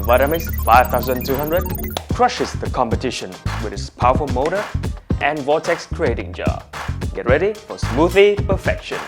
Vitamix 5200 crushes the competition with its powerful motor and vortex creating jar. Get ready for smoothie perfection.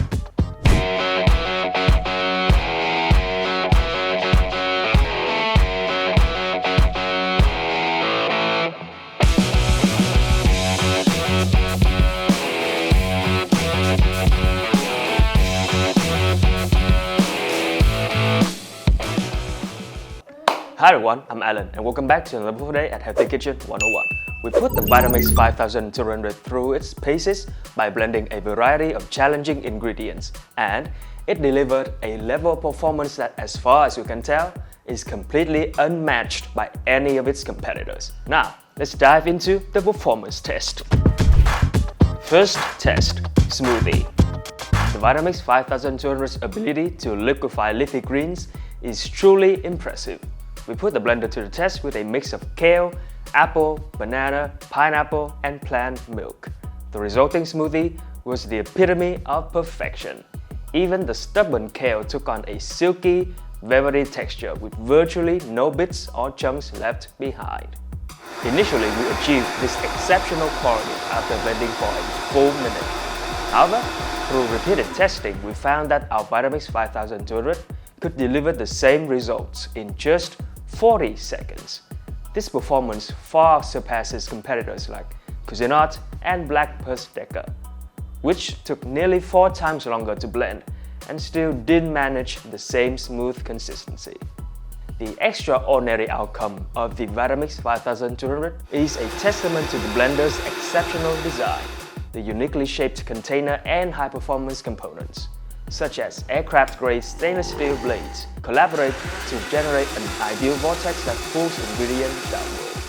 Hi everyone, I'm Alan and welcome back to another day at Healthy Kitchen 101. We put the Vitamix 5200 through its paces by blending a variety of challenging ingredients, and it delivered a level of performance that, as far as you can tell, is completely unmatched by any of its competitors. Now, let's dive into the performance test. First test, smoothie. The Vitamix 5200's ability to liquefy leafy greens is truly impressive. We put the blender to the test with a mix of kale, apple, banana, pineapple, and plant milk. The resulting smoothie was the epitome of perfection. Even the stubborn kale took on a silky, velvety texture with virtually no bits or chunks left behind. Initially, we achieved this exceptional quality after blending for a full minute. However, through repeated testing, we found that our Vitamix 5200 could deliver the same results in just 40 seconds. This performance far surpasses competitors like Cuisinart and Black Decker, which took nearly 4 times longer to blend and still didn't manage the same smooth consistency. The extraordinary outcome of the Vitamix 5200 is a testament to the blender's exceptional design, the uniquely shaped container and high-performance components, such as aircraft-grade stainless steel blades, collaborate to generate an ideal vortex that pulls ingredients downward.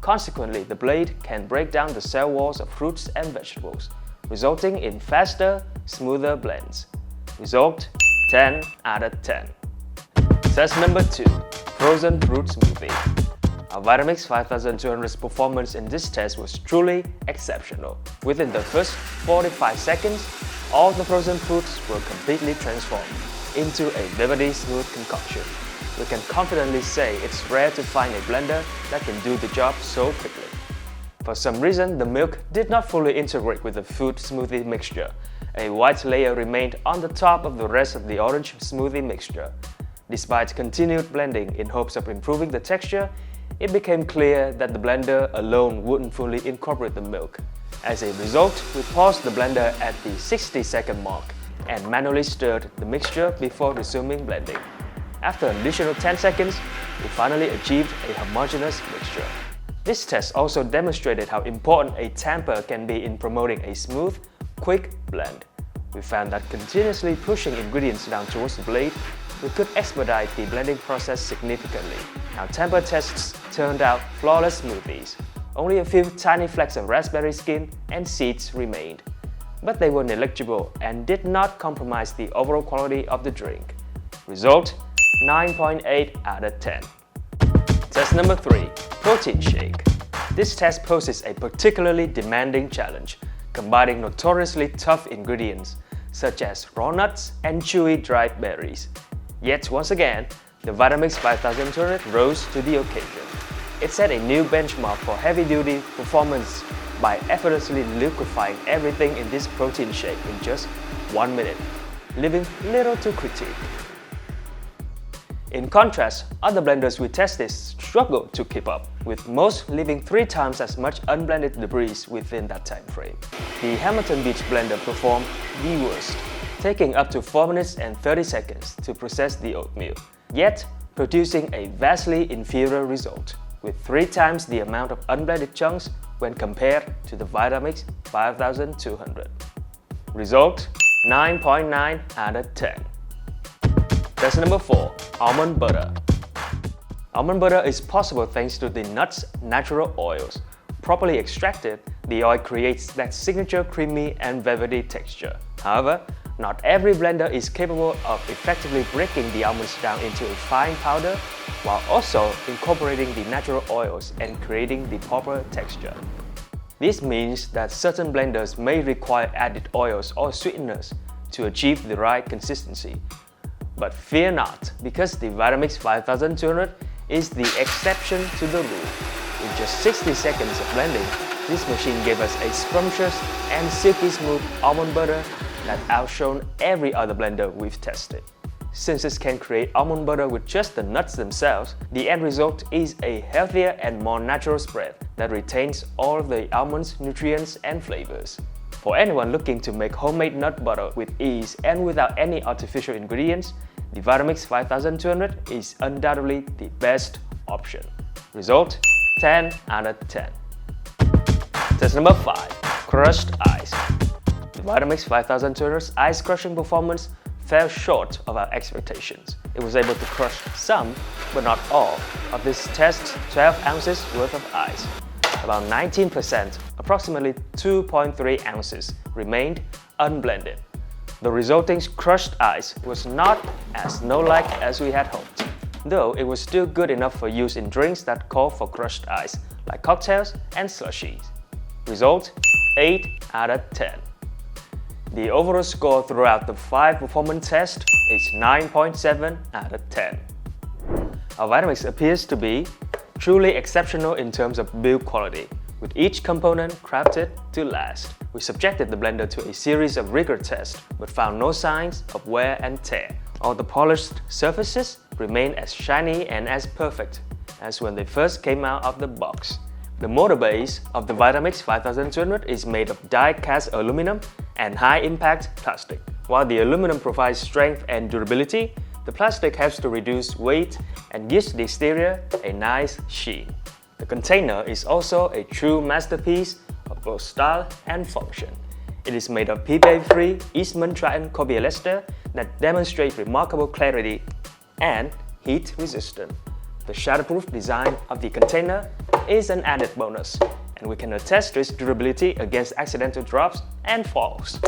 Consequently, the blade can break down the cell walls of fruits and vegetables, resulting in faster, smoother blends. Result: 10 out of 10. Test number 2, frozen fruit smoothie. Our Vitamix 5200's performance in this test was truly exceptional. Within the first 45 seconds, all the frozen fruits were completely transformed into a velvety smooth concoction. We can confidently say it's rare to find a blender that can do the job so quickly. For some reason, the milk did not fully integrate with the fruit smoothie mixture. A white layer remained on the top of the rest of the orange smoothie mixture. Despite continued blending in hopes of improving the texture, it became clear that the blender alone wouldn't fully incorporate the milk. As a result, we paused the blender at the 60-second mark and manually stirred the mixture before resuming blending. After an additional 10 seconds, we finally achieved a homogeneous mixture. This test also demonstrated how important a tamper can be in promoting a smooth, quick blend. We found that continuously pushing ingredients down towards the blade, we could expedite the blending process significantly. Our tamper tests turned out flawless smoothies. Only a few tiny flecks of raspberry skin and seeds remained, but they were negligible and did not compromise the overall quality of the drink. Result: 9.8 out of 10. Test number 3, protein shake. This test poses a particularly demanding challenge, combining notoriously tough ingredients such as raw nuts and chewy dried berries. Yet once again, the Vitamix 5200 rose to the occasion. It set a new benchmark for heavy-duty performance by effortlessly liquefying everything in this protein shake in just 1 minute, leaving little to critique. In contrast, other blenders we tested struggled to keep up, with most leaving 3 times as much unblended debris within that time frame. The Hamilton Beach blender performed the worst, taking up to 4 minutes and 30 seconds to process the oatmeal, yet producing a vastly inferior result, with 3 times the amount of unblended chunks when compared to the Vitamix 5200. Result: 9.9 out of 10. Test number 4, almond butter. Almond butter is possible thanks to the nut's natural oils. Properly extracted, the oil creates that signature creamy and velvety texture. However, not every blender is capable of effectively breaking the almonds down into a fine powder while also incorporating the natural oils and creating the proper texture. This means that certain blenders may require added oils or sweeteners to achieve the right consistency. But fear not, because the Vitamix 5200 is the exception to the rule. With just 60 seconds of blending, this machine gave us a scrumptious and silky smooth almond butter that outshone every other blender we've tested. Since it can create almond butter with just the nuts themselves, the end result is a healthier and more natural spread that retains all the almond's nutrients and flavors. For anyone looking to make homemade nut butter with ease and without any artificial ingredients, the Vitamix 5200 is undoubtedly the best option. Result: 10 out of 10. Test number 5. Crushed ice. The Vitamix 5200's ice crushing performance fell short of our expectations. It was able to crush some, but not all, of this test's 12 ounces worth of ice. About 19%, approximately 2.3 ounces, remained unblended. The resulting crushed ice was not as snow-like as we had hoped, though it was still good enough for use in drinks that call for crushed ice, like cocktails and slushies. Result: 8 out of 10. The overall score throughout the 5 performance tests is 9.7 out of 10. Our Vitamix appears to be truly exceptional in terms of build quality, with each component crafted to last. We subjected the blender to a series of rigor tests, but found no signs of wear and tear. All the polished surfaces remain as shiny and as perfect as when they first came out of the box. The motor base of the Vitamix 5200 is made of die-cast aluminum and high-impact plastic. While the aluminum provides strength and durability, the plastic helps to reduce weight and gives the exterior a nice sheen. The container is also a true masterpiece of both style and function. It is made of PPA-free Eastman Triton copolyester that demonstrates remarkable clarity and heat resistance. The shatterproof design of the container is an added bonus, and we can attest to its durability against accidental drops and falls.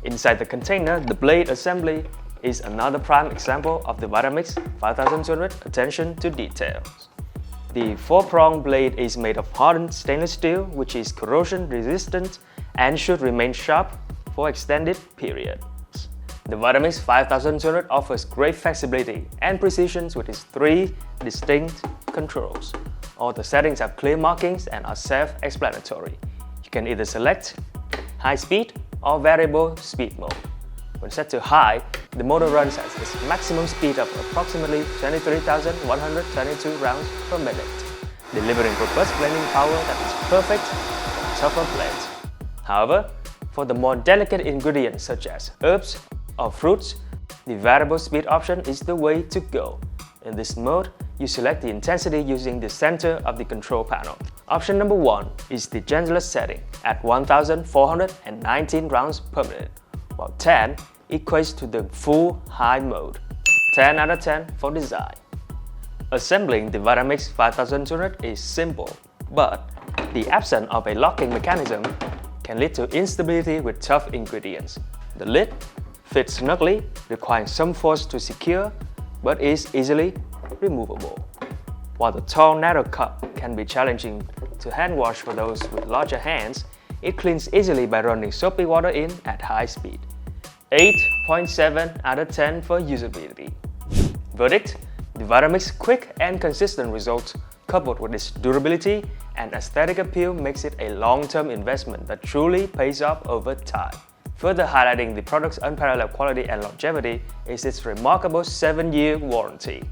Inside the container, the blade assembly is another prime example of the Vitamix 5200 attention to details. The 4-prong blade is made of hardened stainless steel, which is corrosion resistant and should remain sharp for extended periods. The Vitamix 5200 offers great flexibility and precision with its 3 distinct controls. All the settings have clear markings and are self-explanatory. You can either select high speed or variable speed mode. When set to high, the motor runs at its maximum speed of approximately 23,122 rounds per minute, delivering robust blending power that is perfect for tougher blends. However, for the more delicate ingredients such as herbs or fruits, the variable speed option is the way to go. In this mode, you select the intensity using the center of the control panel. Option number 1 is the gentlest setting at 1,419 rounds per minute, while 10 equates to the full high mode. 10 out of 10 for design. Assembling the Vitamix 5200 is simple, but the absence of a locking mechanism can lead to instability with tough ingredients. The lid fits snugly, requiring some force to secure, but is easily removable. While the tall, narrow cup can be challenging to hand wash for those with larger hands, it cleans easily by running soapy water in at high speed. 8.7 out of 10 for usability. Verdict: the Vitamix quick and consistent results coupled with its durability and aesthetic appeal makes it a long-term investment that truly pays off over time. Further highlighting the product's unparalleled quality and longevity is its remarkable 7-year warranty.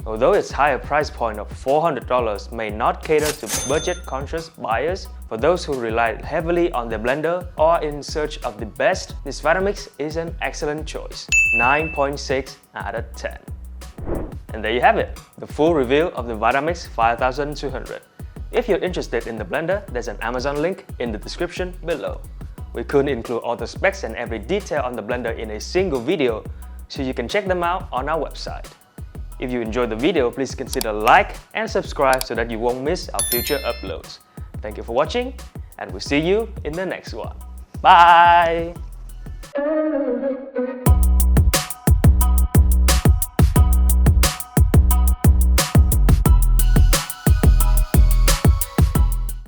Although its higher price point of $400 may not cater to budget-conscious buyers, for those who rely heavily on their blender or in search of the best, this Vitamix is an excellent choice. 9.6 out of 10. And there you have it, the full review of the Vitamix 5200. If you're interested in the blender, there's an Amazon link in the description below. We couldn't include all the specs and every detail on the blender in a single video, so you can check them out on our website. If you enjoyed the video, please consider like and subscribe so that you won't miss our future uploads. Thank you for watching, and we'll see you in the next one. Bye!